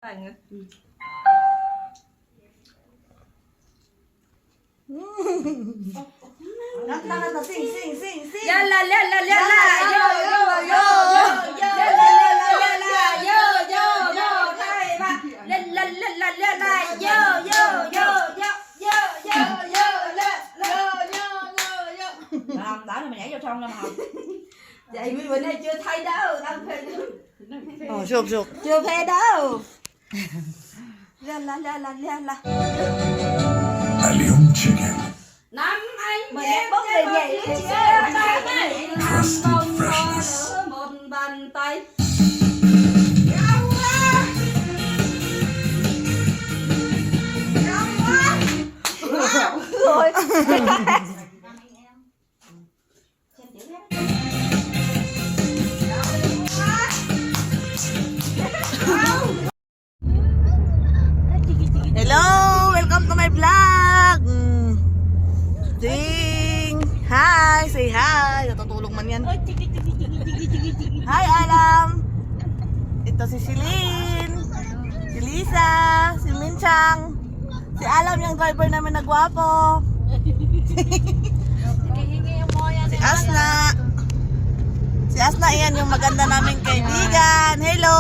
Banget. Sing. Ya la la la la la yo yo yo yo la la la la la yo yo yo đây ba la la la la la la yo yo yo yo yo yo yo la la yo yo yo. Không, đó là mày nhảy vô trong không? Vậy mình bữa nay chưa thấy đâu, đang phê Sụp. chưa phê đâu. La la la la la la. Allium chicken. Năm anh Mày em bốc chơi về bật nhảy lên lên chia tay chia. Crusted bông freshness. hoa một bàn tay. Rồi. Hello! Welcome to my vlog! Ding! Hi! Say hi! Natutulog man yan. Hi, Alam! Ito si Shilin, si Lisa, si Minchang, si Alam yung driver namin na gwapo, si Asna iyan yung maganda naming kaibigan. Hello!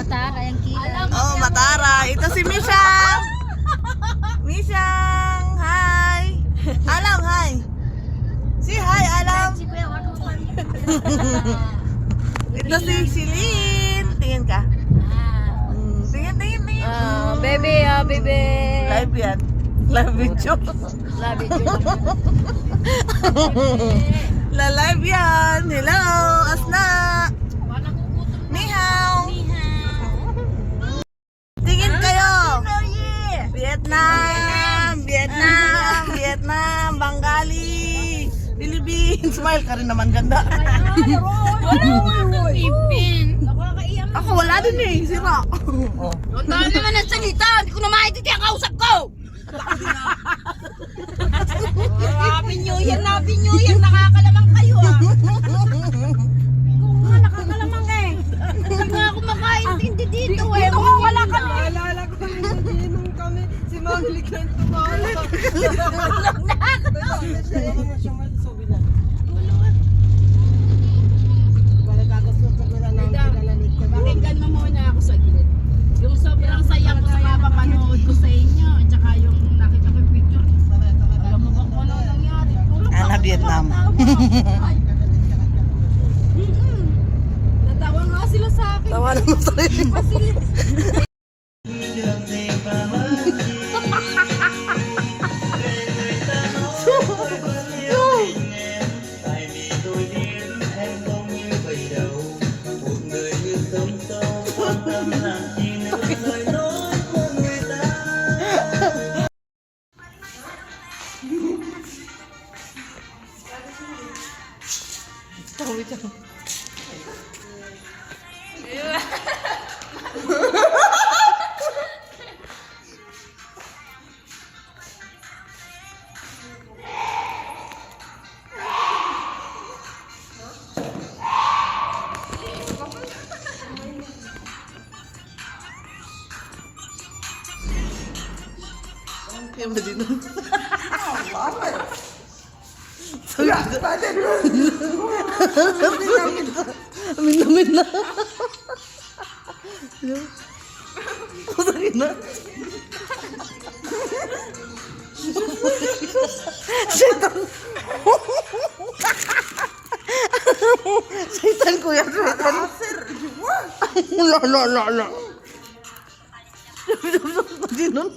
Matara yung kila. Oh, Matara. Ito si Mishang. Mishang, hi. Alam, hi. Si hi, Alam. Ito si Shilin. Tingin ka. Tingin. Baby, baby. Live yan. Live video. Love you. La live yan. Hello, Asna. Nihaw. Tingin kayo. Vietnam, Bengali, Philippines. Smile ka rin naman, ganda. Ako wala din eh, sira. Ang dami naman ng salita, hindi ko na maintindihan ang kausap ko. Happy New Year, nakakalamang kayo ah. Kung nga nakakalamang eh. Hindi nga ako makaintindi dito eh. Wala kami. Naalala ko nung kami, si Mangli Kent tumawala. Pakinggan mo muna ako sa gilid. Yung sobrang saya ko sa kapapanood ko sa inyo, at saka yung nakita ko yung picture. Alam mo ba kung ano nangyari? Ana, Vietnam. Natawa nga sila sa akin. Tawanan mo sarili mo. Yan ba din? Amin na. Sorry na. Satan. Satan ko yan. Satan. La. Dinon.